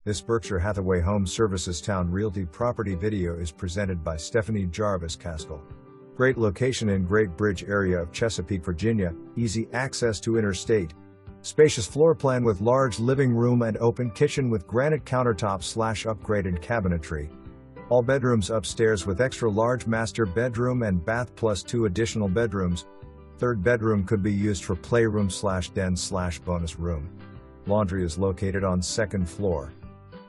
This Berkshire Hathaway Home Services Towne Realty property video is presented by Stephanie Jarvis Caskill. Great location in Great Bridge area of Chesapeake, Virginia, easy access to interstate. Spacious floor plan with large living room and open kitchen with granite countertops / upgraded cabinetry. All bedrooms upstairs with extra large master bedroom and bath plus 2 additional bedrooms. Third bedroom could be used for playroom / den / bonus room. Laundry is located on second floor.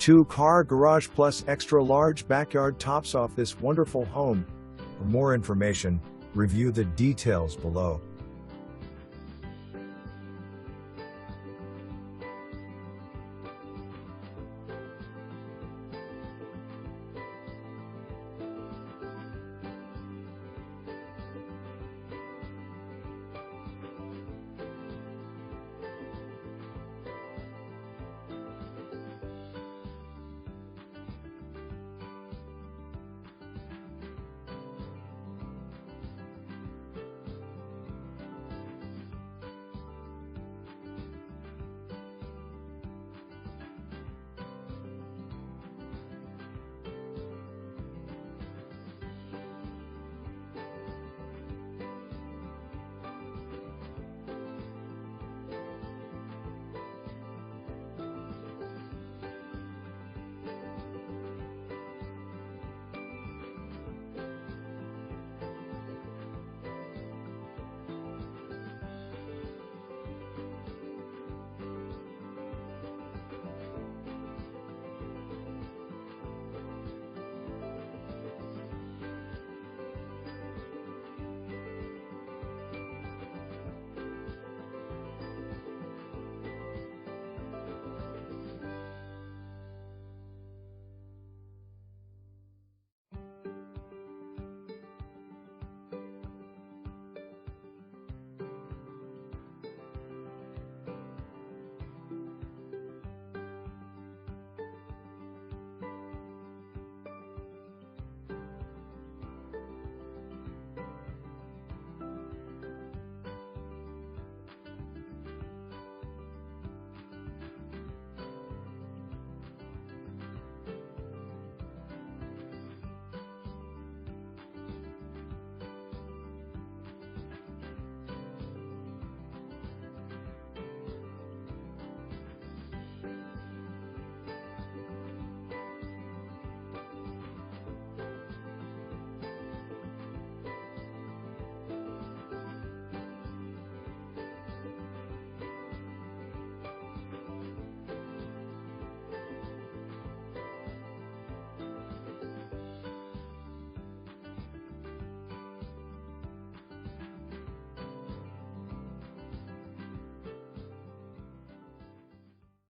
2-car garage plus extra large backyard tops off this wonderful home. For more information, review the details below.